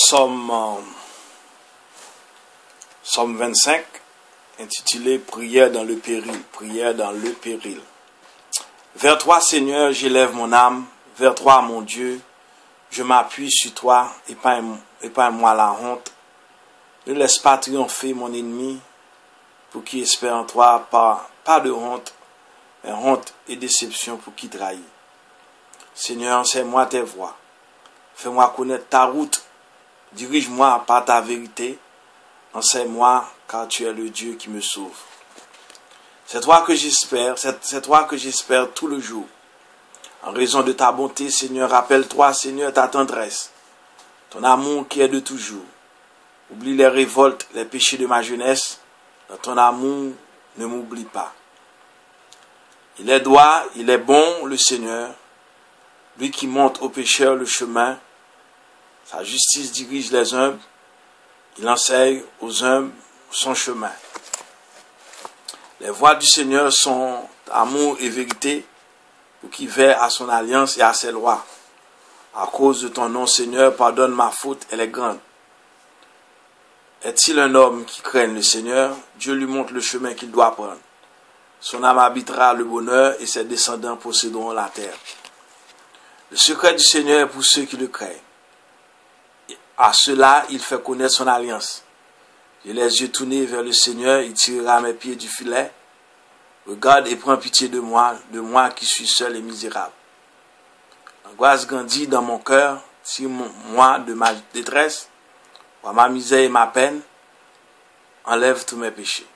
Psaume 25, intitulé Prière dans le péril. Prière dans le péril. Vers toi, Seigneur, j'élève mon âme. Vers toi, mon Dieu, je m'appuie sur toi. Épargne-moi la honte. Ne laisse pas triompher mon ennemi, pour qui espère en toi, pas de honte, mais honte et déception pour qui trahit. Seigneur, enseigne-moi tes voies. Fais-moi connaître ta route. Dirige-moi par ta vérité. Enseigne-moi, car tu es le Dieu qui me sauve. C'est toi que j'espère, c'est toi que j'espère tout le jour. En raison de ta bonté, Seigneur, rappelle-toi, Seigneur, ta tendresse, ton amour qui est de toujours. Oublie les révoltes, les péchés de ma jeunesse. Dans ton amour, ne m'oublie pas. Il est droit, il est bon, le Seigneur, lui qui montre aux pécheurs le chemin. Sa justice dirige les humbles. Il enseigne aux humbles son chemin. Les voies du Seigneur sont amour et vérité pour qui veille à son alliance et à ses lois. À cause de ton nom, Seigneur, pardonne ma faute, elle est grande. Est-il un homme qui craigne le Seigneur? Dieu lui montre le chemin qu'il doit prendre. Son âme habitera le bonheur et ses descendants posséderont la terre. Le secret du Seigneur est pour ceux qui le craignent. À cela, il fait connaître son alliance. J'ai les yeux tournés vers le Seigneur, il tirera mes pieds du filet. Regarde et prends pitié de moi qui suis seul et misérable. L'angoisse grandit dans mon cœur, tire-moi de ma détresse, vois ma misère et ma peine, enlève tous mes péchés.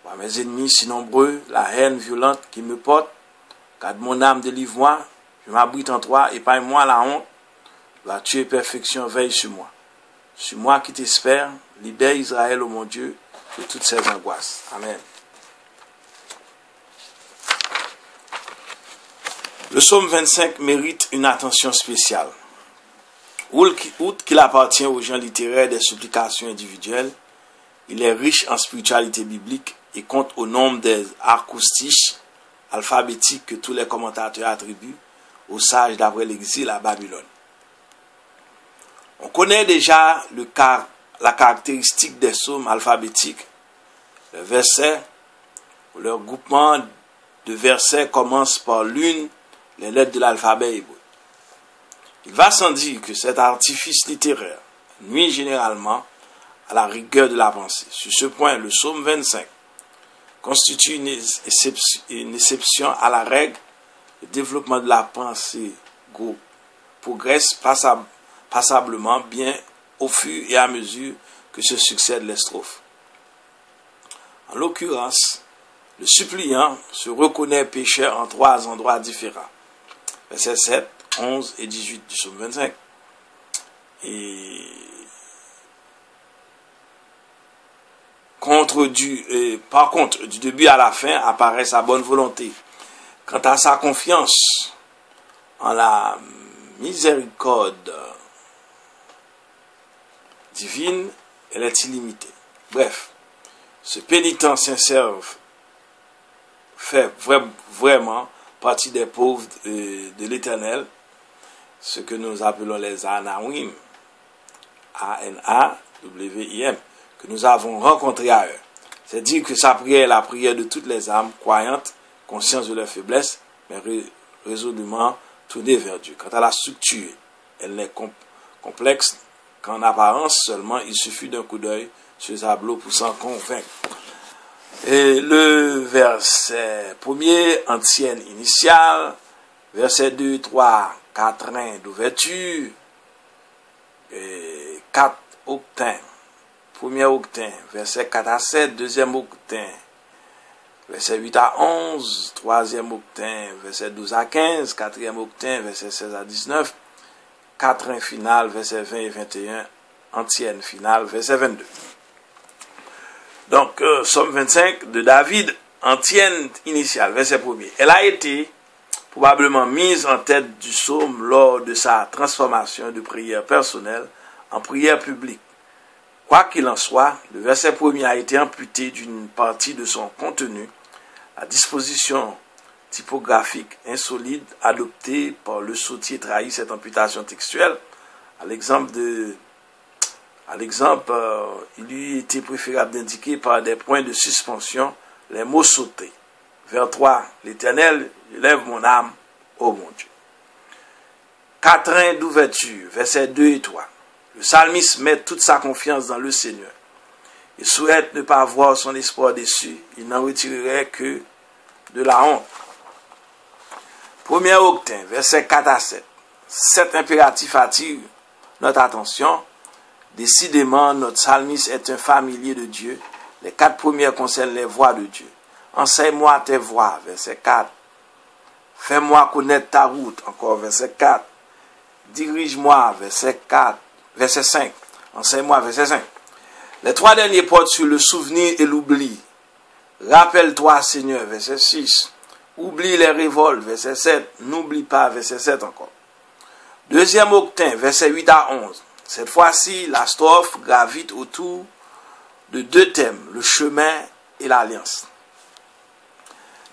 Vois mes ennemis si nombreux, la haine violente qui me porte, garde mon âme, délivre-moi, je m'abrite en toi, épargne-moi la honte. La tu es perfection, veille sur moi. Sur moi qui t'espère, libère Israël, ô mon Dieu, de toutes ses angoisses. Amen. Le psaume 25 mérite une attention spéciale. Outre qu'il appartient aux gens littéraires des supplications individuelles, il est riche en spiritualité biblique et compte au nombre des acoustiches alphabétiques que tous les commentateurs attribuent aux sages d'après l'exil à Babylone. On connaît déjà la caractéristique des psaumes alphabétiques. Le verset, ou leur groupement de versets commence par l'une les lettres de l'alphabet hébreu. Il va sans dire que cet artifice littéraire nuit généralement à la rigueur de la pensée. Sur ce point, le psaume 25 constitue une exception à la règle. Le développement de la pensée progresse passablement bien au fur et à mesure que se succèdent les strophes. En l'occurrence, le suppliant se reconnaît pécheur en 3 endroits différents. Versets 7, 11 et 18 du psaume 25. Par contre, du début à la fin apparaît sa bonne volonté. Quant à sa confiance en la miséricorde divine, elle est illimitée. Bref, ce pénitent sincère fait vraiment partie des pauvres de l'Éternel, ce que nous appelons les Anawim, A-N-A-W-I-M, que nous avons rencontrés à eux. C'est dire que sa prière est la prière de toutes les âmes croyantes, conscientes de leur faiblesse, mais résolument tournées vers Dieu. Quant à la structure, elle n'est complexe qu'en apparence seulement, il suffit d'un coup d'œil sur le tableau pour s'en convaincre. Et le verset 1er, antienne initiale, verset 2, 3, quatrain d'ouverture, 4 octins, premier octin, verset 4 à 7, deuxième octin, verset 8 à 11, troisième octin, verset 12 à 15, quatrième octin, verset 16 à 19, quatrain final, verset 20 et 21, antienne finale, verset 22. Donc, psaume 25 de David, antienne initiale, verset 1er. Elle a été probablement mise en tête du psaume lors de sa transformation de prière personnelle en prière publique. Quoi qu'il en soit, le verset 1er a été amputé d'une partie de son contenu. La disposition typographique insolite adoptée par le sautier trahit cette amputation textuelle, à l'exemple de À l'exemple, il lui était préférable d'indiquer par des points de suspension les mots sautés. Vers 3, l'Éternel, élève mon âme, ô mon Dieu. Quatrain d'ouverture, versets 2 et 3. Le psalmiste met toute sa confiance dans le Seigneur. Il souhaite ne pas avoir son espoir déçu. Il n'en retirerait que de la honte. Premier octet, versets 4 à 7. Cet impératif attire notre attention. Décidément, notre psalmiste est un familier de Dieu. Les 4 premières concernent les voies de Dieu. Enseigne-moi tes voies, verset 4. Fais-moi connaître ta route, encore verset 4. Dirige-moi, verset 4. Verset 5. Enseigne-moi, verset 5. Les 3 derniers portent sur le souvenir et l'oubli. Rappelle-toi, Seigneur, verset 6. Oublie les révoltes, verset 7. N'oublie pas, verset 7 encore. Deuxième octet, verset 8 à 11. Cette fois-ci, la strophe gravite autour de 2 thèmes, le chemin et l'alliance.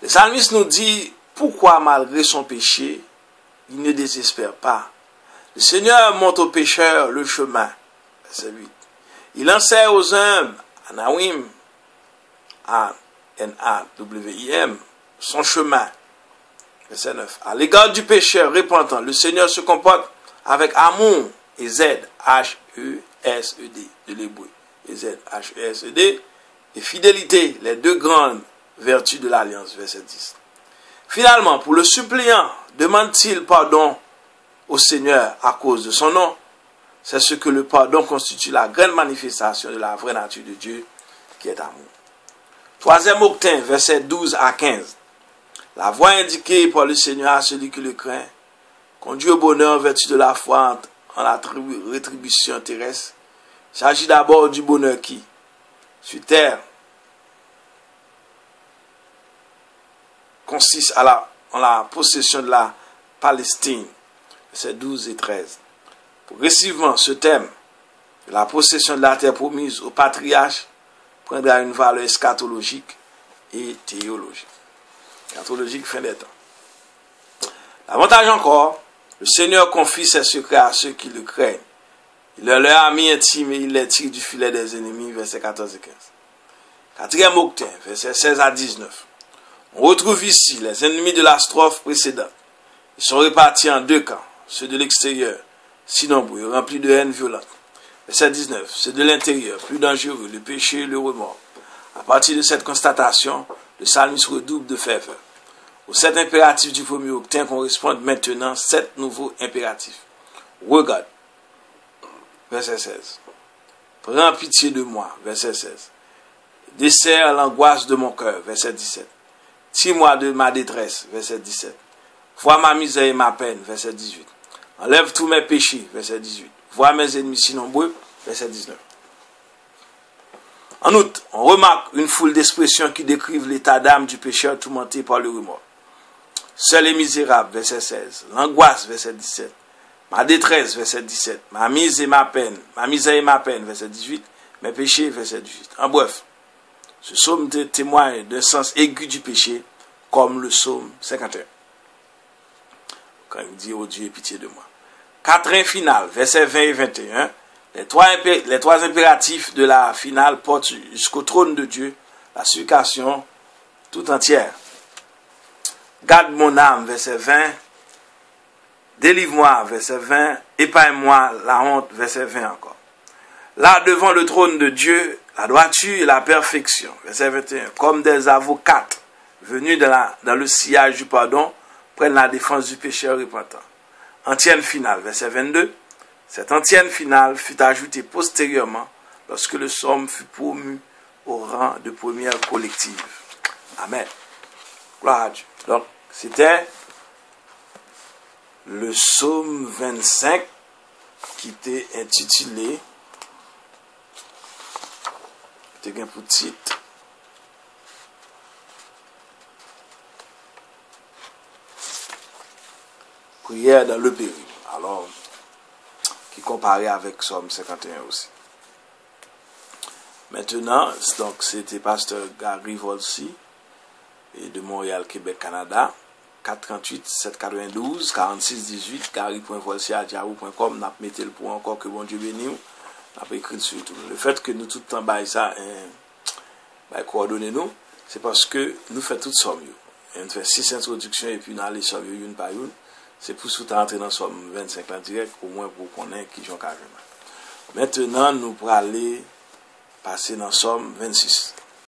Le psalmiste nous dit pourquoi, malgré son péché, il ne désespère pas. Le Seigneur montre aux pécheurs le chemin. Verset 8. Il enseigne aux humbles, Anawim, A-N-A-W-I-M, son chemin. Verset 9. À l'égard du pécheur repentant, le Seigneur se comporte avec amour et Z, H-E-S-E-D, de l'hébreu. Et Z, H-E-S-E-D, et fidélité, les 2 grandes vertus de l'alliance, verset 10. Finalement, pour le suppliant, demande-t-il pardon au Seigneur à cause de son nom? C'est ce que le pardon constitue la grande manifestation de la vraie nature de Dieu, qui est amour. Troisième octet, verset 12 à 15. La voie indiquée par le Seigneur à celui qui le craint conduit au bonheur en vertu de la foi en la rétribution terrestre. Il s'agit d'abord du bonheur qui, sur terre, consiste en la possession de la Palestine. Versets 12 et 13. Progressivement, ce thème de la possession de la terre promise aux patriarches prendra une valeur eschatologique et théologique. Eschatologique, fin des temps. Davantage encore, le Seigneur confie ses secrets à ceux qui le craignent. Il est leur ami intime et il les tire du filet des ennemis, versets 14 et 15. Quatrième octet, versets 16 à 19. On retrouve ici les ennemis de la strophe précédente. Ils sont répartis en 2 camps, ceux de l'extérieur, si nombreux, remplis de haine violente. Verset 19, ceux de l'intérieur, plus dangereux, le péché et le remords. À partir de cette constatation, le psalmiste redouble de ferveur. Aux 7 impératifs du premier octet correspondent maintenant 7 nouveaux impératifs. Regarde, verset 16. Prends pitié de moi, verset 16. Desserre l'angoisse de mon cœur, verset 17. Tire-moi de ma détresse, verset 17. Vois ma misère et ma peine, verset 18. Enlève tous mes péchés, verset 18. Vois mes ennemis si nombreux, verset 19. En outre, on remarque une foule d'expressions qui décrivent l'état d'âme du pécheur tourmenté par le remords. Seul et misérable, verset 16. L'angoisse, verset 17. Ma détresse, verset 17. Ma misère et ma peine, verset 18. Mes péchés, verset 18. En bref, ce psaume témoigne d'un sens aigu du péché, comme le psaume 51. Quand il dit, oh Dieu, pitié de moi. Quatrième finale, versets 20 et 21. Les trois impératifs de la finale portent jusqu'au trône de Dieu la supplication tout entière. Garde mon âme, verset 20. Délivre-moi, verset 20. Épargne-moi la honte, verset 20 encore. Là, devant le trône de Dieu, la droiture et la perfection, verset 21, comme des avocats venus dans le sillage du pardon, prennent la défense du pécheur repentant. Antienne finale, verset 22. Cette antienne finale fut ajoutée postérieurement lorsque le psaume fut promu au rang de première collective. Amen. Gloire à Dieu. Donc, c'était le psaume 25 qui était intitulé, c'était un pour titre, Prière dans le péril. Alors, qui comparait avec Psaume 51 aussi. Maintenant, donc c'était pasteur Gary Volsi et de Montréal, Québec, Canada. 438-792-4618 Gary.volsi@yahoo.com. N'a mettez le pour encore que bon Dieu bénisse. Après écrit sur tout. Le fait que nous tout le temps bail ça coordonner nous, c'est parce que nous faisons toutes sommes. On fait 6 introductions et puis nous allons sur une par une. C'est pour ça que entrer dans somme 25 ans direct, au moins pour connaître qui j'en carrément. Maintenant, nous pourrons aller passer dans somme 26.